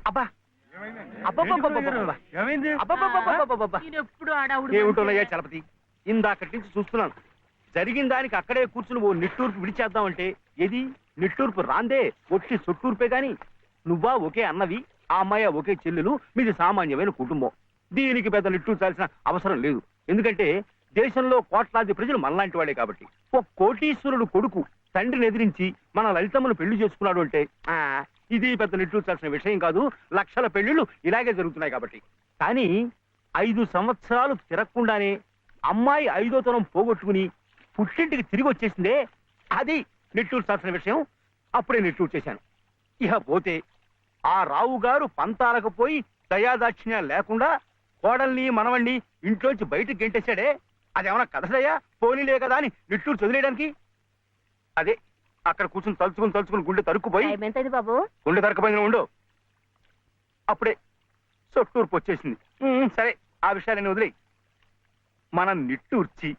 అబ్బా ఏమిటోనయ్యా చలపతి, ఇందాకటి నుంచి చూస్తున్నాను. జరిగిన దానికి అక్కడే కూర్చుని ఓ నిట్టూర్పు విడిచేద్దామంటే ఏది నిట్టూర్పు రాందే, ఒట్టి చుట్టూర్పే గాని. నువ్వా ఒకే అన్నవి, ఆ అమ్మాయి ఒకే చెల్లెలు, మీది సామాన్యమైన కుటుంబం. దీనికి పెద్ద నిట్టూర్చాల్సిన అవసరం లేదు. ఎందుకంటే దేశంలో కోట్లాది ప్రజలు మనలాంటి వాడే కాబట్టి. ఒక కోటీశ్వరుడు కొడుకు తండ్రిని ఎదిరించి మన లలితమ్మను పెళ్లి చేసుకున్నాడు అంటే ఇది పెద్ద నిట్టూర్చాల్సిన విషయం కాదు. లక్షల పెళ్లిళ్ళు ఇలాగే జరుగుతున్నాయి కాబట్టి. కానీ 5 సంవత్సరాలు తిరగకుండానే అమ్మాయి 5వ తరం పోగొట్టుకుని పుట్టింటికి తిరిగి వచ్చేసిందే, అది నిట్టూర్చాల్సిన విషయం. అప్పుడే నిట్టూరు చేశాను. ఇహ పోతే ఆ రావు గారు పంతాలకు పోయి దయాదాక్షిణ్యాలు లేకుండా కోడల్ని మనవణ్ణి ఇంట్లోంచి బయటకు గెంటేశాడే, అదేమన్నా కథదయ్యా, పోనీలే కదా అని నిట్టూరు చదివేయడానికి. అదే అక్కడ కూర్చుని తలుచుకుని గుండె తరుక్కుపోయి, బాబు గుండె తరకపోయింది ఉండు, అప్పుడే సొట్టూర్పు వచ్చేసింది. సరే, ఆ విషయాన్ని వదిలేయి. మనం నిట్టూర్చి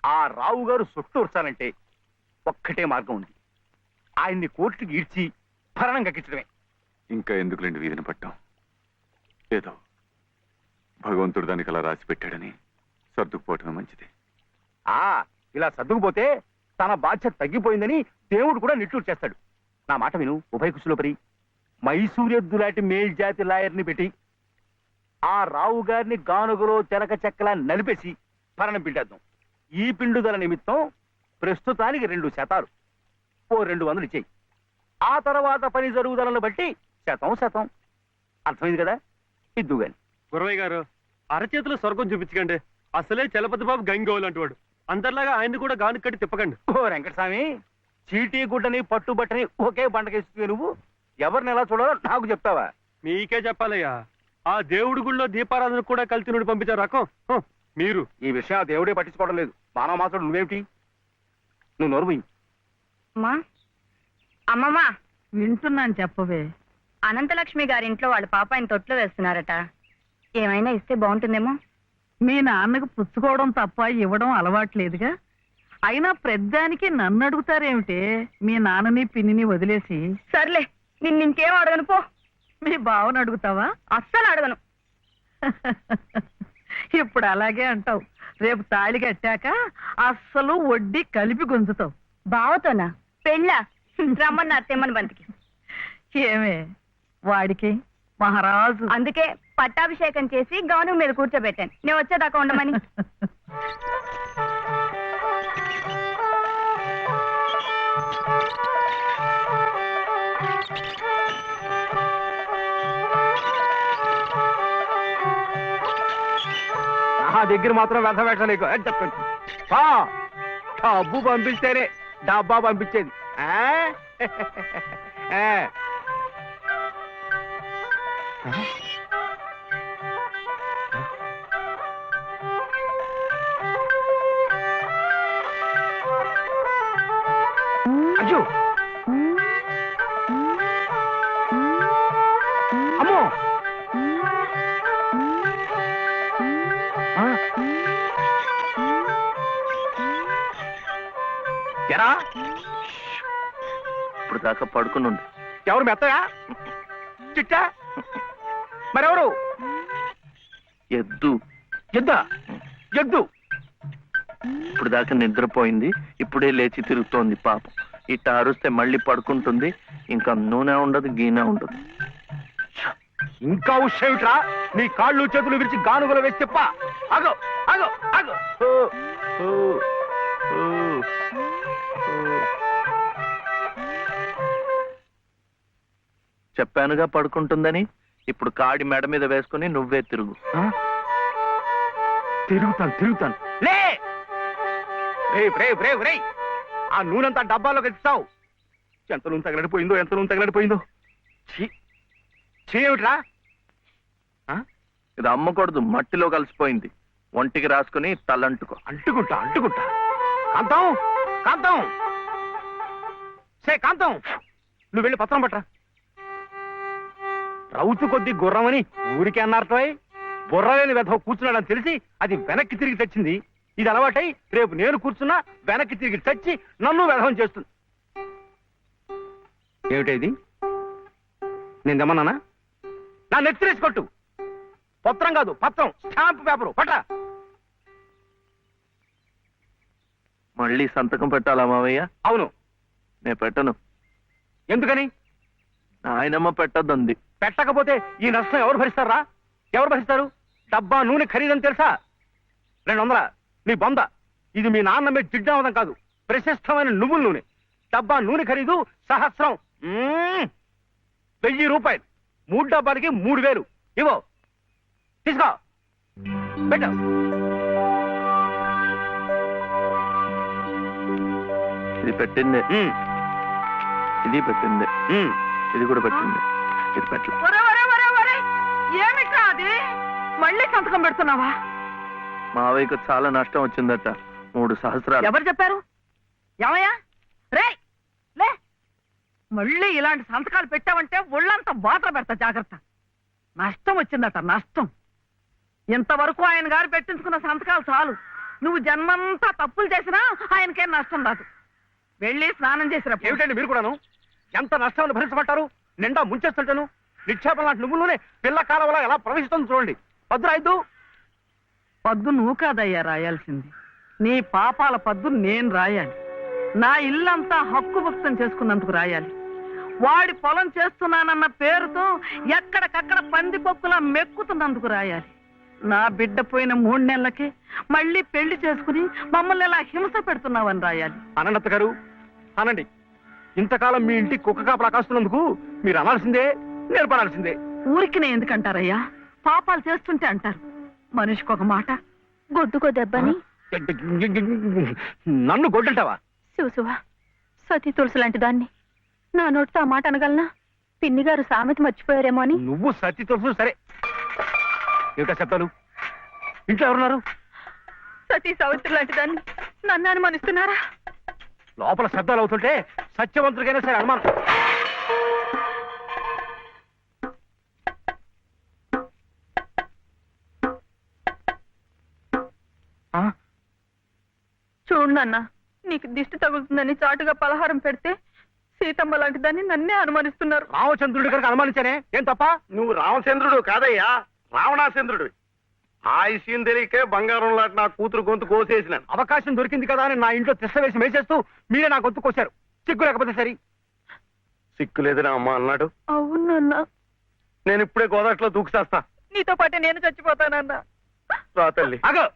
ఆ రావు గారు సొట్టూర్చాలంటే ఒక్కటే మార్గం ఉంది. ఆయన్ని కోర్టుకి ఈడ్చి భరణం కక్కించడమే. ఇంకా ఎందుకులేండి వీధిని పట్టాం. ఏదో భగవంతుడు దానికి అలా రాసి పెట్టాడని సర్దుకుపోవటమే మంచిది. ఇలా సర్దుకుపోతే తన బాధ్యత తగ్గిపోయిందని దేవుడు కూడా నిట్టూరు చేస్తాడు. నా మాట విను ఉభయకుశలోపరి. మైసూరెద్దు లాంటి మేల్జాతి లాయర్ని పెట్టి ఆ రావు గారిని గానుగలో తెలక చెక్కలా నలిపేసి భరణం పిండేద్దాం. ఈ పిండుదల నిమిత్తం ప్రస్తుతానికి 2 శాతాలు, ఓ 200 ఇచ్చేయి. ఆ తర్వాత పని జరుగుదలను బట్టి శాతం. అర్థమైంది కదా? ఇద్దు గాని. గురవయ్య గారు, అరచేతిలో స్వర్గం చూపించకండి. అసలే చలపతి బాబు గంగోలు అంటువాడు. అందరిలాగా ఆయన్ని కూడా గాను కట్టి తిప్పకండి. ఓ వెంకటస్వామి, చీటీ గుడ్డని పట్టుబట్టని ఒకే బండకేస్తుంది. నువ్వు ఎవరిని ఎలా చూడాలో నాకు చెప్తావా? మీకే చెప్పాలయ్యా. ఆ దేవుడి గుళ్ళో దీపారాధన కూడా కలిసి నుండి పంపించారు రకం మీరు. ఈ విషయం ఆ దేవుడే పట్టించుకోవడం లేదు. మానవ మాత్రం నువ్వేమిటి? నువ్వు నోరు పోయి. అమ్మమ్మా వింటున్నాను, చెప్పవే. అనంతలక్ష్మి గారింట్లో వాళ్ళ పాప ఆయన తొట్లో వేస్తున్నారట. ఏమైనా ఇస్తే బాగుంటుందేమో. మీ నాన్నకు పుచ్చుకోవడం తప్ప ఇవ్వడం అలవాట్లేదుగా. అయినా ప్రద్దానికి నన్ను అడుగుతారేమిటే? మీ నాన్నని పిన్నిని వదిలేసి. సర్లే, నిన్నింకేం అడగను పో. మీ బావను అడుగుతావా? అస్సలు అడగను. ఇప్పుడు అలాగే అంటావు. రేపు తాళి కట్టాక అస్సలు వడ్డీ కలిపి గుంజుతావు. బావతోనా? పెళ్ళా? రమ్మన్న తెమ్మని బంతికి. ఏమే వాడికి మహారాజు. అందుకే పట్టాభిషేకం చేసి గౌను మీద కూర్చోబెట్టాను. నేను వచ్చేదాకా ఉండమని. నా దగ్గర మాత్రం వ్యర్థ వేటలేకు చెప్పండి. డబ్బు పంపిస్తేనే డబ్బా పంపించేది. అయ్యో, అమ్మో, ఎరా ఇప్పుడు దాకా పడుకుని. ఎవరు మెత్తగా చిట్టా? మరెవరు? ఎద్దు. ఎద్దా? ఎద్దు ఇప్పుడు దాకా నిద్రపోయింది, ఇప్పుడే లేచి తిరుగుతోంది పాపం. ఇట్ట అరుస్తే మళ్ళీ పడుకుంటుంది. ఇంకా నూనె ఉండదు, గీనె ఉండదు. ఇంకా ఉషేమిట్రా? నీ కాళ్ళు చేతులు విరిచి గానుగలు వేసి చెప్ప. ఆగో ఆగో ఆగో. చెప్పానుగా పడుకుంటుందని. ఇప్పుడు కాడి మెడ మీద వేసుకుని నువ్వే తిరుగు. తిరుగుతాను. లే రే, ఆ నూనెంతా డబ్బాలోకి ఎత్తావు. ఎంత నూనె తగలడిపోయిందో. ఏమిట్రా? ఇది అమ్మకూడదు, మట్టిలో కలిసిపోయింది. ఒంటికి రాసుకుని తలంటుకో. అంటుకుంటా. కాంతం కాంతం, నువ్వు వెళ్ళి పత్రం పట్టరా. రౌతు కొద్ది గుర్రమని ఊరికే అన్నారటో. బుర్రలేని వెధవ కూర్చున్నాడని తెలిసి అది వెనక్కి తిరిగి తెచ్చింది. ఇది అలవాటై రేపు నేను కూర్చున్నా వెనక్కి తిరిగి తెచ్చి నన్ను వెధవం చేస్తుంది. ఏమిటది? నేను తెమ్మన్నానా? నా నెత్తిరేసి కొట్టు. పత్రం కాదు, పత్రం, స్టాంప్ పేపరు పట్ట. మళ్ళీ సంతకం పెట్టాలా మావయ్య? అవును. నేను పెట్టను. ఎందుకని? ఆయనమ్మ పెట్టద్దంది. పెట్టకపోతే ఈ నష్టం ఎవరు భరిస్తారా? ఎవరు భరిస్తారు? డబ్బా నూనె ఖరీదని తెలుసా? 200. నీ బొంద. ఇది మీ నాన్నమ్మే జిడ్డావదం కాదు, ప్రశస్తమైన నువ్వుల నూనె. డబ్బా నూనె ఖరీదు సహస్రం. 1000 రూపాయలు. 3 డబ్బాలకి 3000. ఇవో తీసుకో, పెట్టు. ఇది పెట్టిందే, ఇది పెట్టిందే, ఇది కూడా పెట్టింది. ఇది పెట్టలే. ఒరే ఒరే ఒరే ఒరే, ఏమిట్రా అది? మళ్ళీ సంతకం పెడుతున్నావా? మావయ్యకు చాలా నష్టం వచ్చిందట, 3 సహస్రాలు. ఎవరు చెప్పారు? ఏమయ్యా రే, లే. మళ్ళీ ఇలాంటి సంతకాలు పెట్టావంటే ఒళ్ళంతా బాధ పెడతా, జాగ్రత్త. నష్టం వచ్చిందట, నష్టం. ఇంతవరకు ఆయన గారు పెట్టించుకున్న సంతకాలు చాలు. నువ్వు జన్మంతా తప్పులు చేసినా ఆయనకేం నష్టం రాదు. వెళ్ళి స్నానం చేసిరా. ఏమిటండి మీరు కూడాను? ఎంత నష్టాన్ని భరించమంటారు? నిండా ముంచేస్తుంటాను. నిక్షేపం లాంటి నువ్వులోనే పిల్ల కాలంలో ఎలా ప్రవేశిస్తుంది చూడండి. పద్దు పద్దు నువ్వు కాదయ్యా రాయాల్సింది, నీ పాపాల పద్దు నేను రాయాలి. నా ఇల్లంతా హక్కు భక్తం చేసుకున్నందుకు రాయాలి. వాడి పొలం చేస్తున్నానన్న పేరుతో ఎక్కడికక్కడ పందికొక్కులా మెక్కుతున్నందుకు రాయాలి. నా బిడ్డ పోయిన 3 నెలలకే మళ్ళీ పెళ్లి చేసుకుని మమ్మల్ని ఎలా హింస పెడుతున్నావని రాయాలి. అనంత గారు అనండి. ఇంతకాలం మీ ఇంటి కుక్క కాపలా కాస్తున్నందుకు మీరు అనాల్సిందే, నేర్పడాల్సిందే. ఊరికి ఎందుకంటారయ్యా? పాపాలు చేస్తుంటే అంటారు. మనిషికి ఒక మాట. గొడ్డుకో దెబ్బని నన్ను గొడ్డంటావా? చూసువా, సతీ తులసి లాంటి దాన్ని నా నోటితో ఆ మాట అనగలనా? పిన్ని గారు సామెత మర్చిపోయారేమో అని. నువ్వు సత్తి తెలుసు సరే. ఏమిటా శబ్దాలు? ఇంట్లో ఎవరున్నారు? సతీ సావిత్రి లాంటి దాన్ని నన్ను అనుమానిస్తున్నారా? లోపల శబ్దాలు అవుతుంటే సత్యవంతుడికైనా సరే అనుమానం. చూడు నాన్న, నీకు దిష్టి తగులుతుందని చాటుగా పలహారం పెడితే సీతమ్మ లాంటి దాన్ని నన్నే అనుమానిస్తున్నారు. రామచంద్రుడి గారికి అనుమానించానే, ఏం తప్ప? నువ్వు రామచంద్రుడు కాదయ్యా, రావణాచంద్రుడు. ఆ విషయం తెలియకే బంగారం లాంటి నా కూతురు గొంతు కోసేసినాను. అవకాశం దొరికింది కదా అని నా ఇంట్లో తిష్ట వేసి మేసేస్తూ మీరే నా గొంతు కోశారు. సిగ్గు లేకపోతే సరి. సిక్కు లేదని అమ్మ అన్నాడు. అవునన్నా, నేను ఇప్పుడే గోదాట్లో దూకుసేస్తా. నీతో పాటే నేను చచ్చిపోతానన్నా. రా తల్లి. అగో,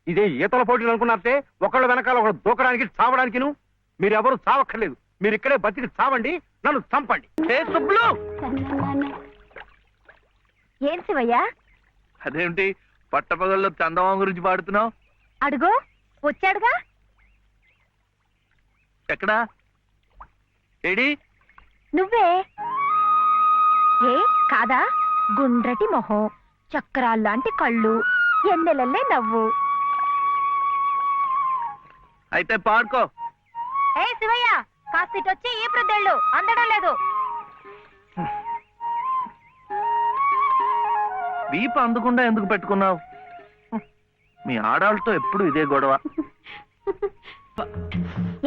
ఇదే ఈతల పోటీలు అనుకున్నారంటే ఒకళ్ళ వెనకాల ఒకళ్ళు దూకడానికి చావడానికిను. మీరెవరు చావక్కర్లేదు. మీరు ఇక్కడే బతికి చావండి, నన్ను చంపండి. ఏం శివయ్య? అదేమిటి పట్టపగల్లో చందమామ గురించి పాడుతున్నావు? అడుగో వచ్చాడుగా. ఎక్కడా? ఏడి? నువ్వే. ఏ కాదా? గుండ్రటి మొహం, చక్రాల్లాంటి కళ్ళు, ఎన్నెలల్లే నవ్వు. అయితే పాడుకో. ఏ శివయ్య, కాస్తిటొచ్చి ఈ ప్రద్దెళ్ళు అందడం లేదు. వీపు అందకుండా ఎందుకు పెట్టుకున్నావు? మీ ఆడాళ్ళతో ఎప్పుడు ఇదే గొడవ.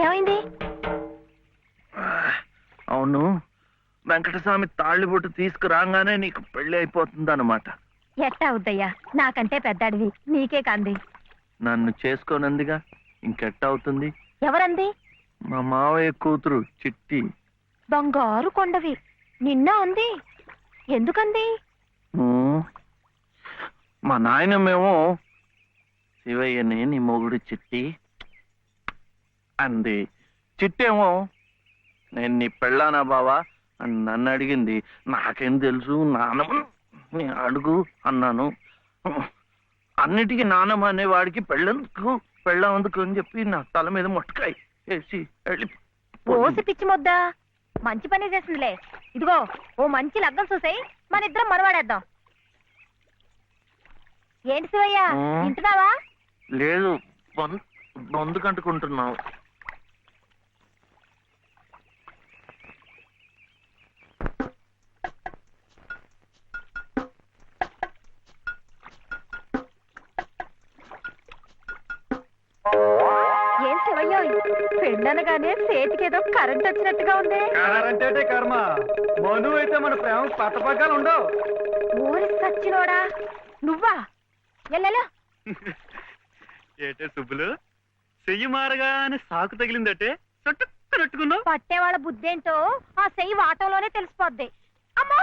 ఏమైంది? అవును, వెంకటస్వామి తాళ్ళిబొట్టు తీసుకురాగానే నీకు పెళ్లి అయిపోతుంది అన్నమాట. ఎట్టా అవుద్దయ్యా, నాకంటే పెద్దాడివి, నీకే కంది. నన్ను చేసుకోనందిగా, ఇంకెట్ట అవుతుంది? ఎవరంది? మా మావయ్య కూతురు చిట్టి. బంగారు కొండవి, నిన్న అంది. ఎందుకంది? మా నాయనమేమో శివయ్యని నీ మొగుడు చిట్టి అంది. చిట్టేమో నేను నీ పెళ్ళానా బావా అని నన్ను అడిగింది. నాకేం తెలుసు, నానమ్మ అడుగు అన్నాను. అన్నిటికీ నానమ్మ అనేవాడికి పెళ్ళందుకు అని చెప్పి నా తల మీద మొట్టకాయ వేసి వెళ్ళి. ఓసి పిచ్చి మొద్దా, మంచి పని చేసిందిలే. ఇదిగో ఓ మంచి లగ్గం చూసాయి, మన ఇద్దరం మనవాడేద్దాం. ఏంటి శివయ్య, వింటున్నావా? లేదు, బొందు కంటుకుంటున్నావు. ఏం శివయ్య, పెళ్ళనగానే చేతికేదో కరెంట్ వచ్చినట్టుగా ఉంది. అంటే కర్మ మను అయితే మన ప్రేమ పట్టపగ్గాలు ఉండవు. ఊరి సచ్చినోడా నువ్వా? ఎల్లెలా ఏటే సుబ్బులు, చెయ్యి మారగానే సాకు తగిలిందటే చుట్టుకున్నట్టుకున్నావు. పట్టేవాళ్ళ బుద్ధేంటో ఆ సెయ్యి వాటంలోనే తెలిసిపోద్ది. అమ్మో!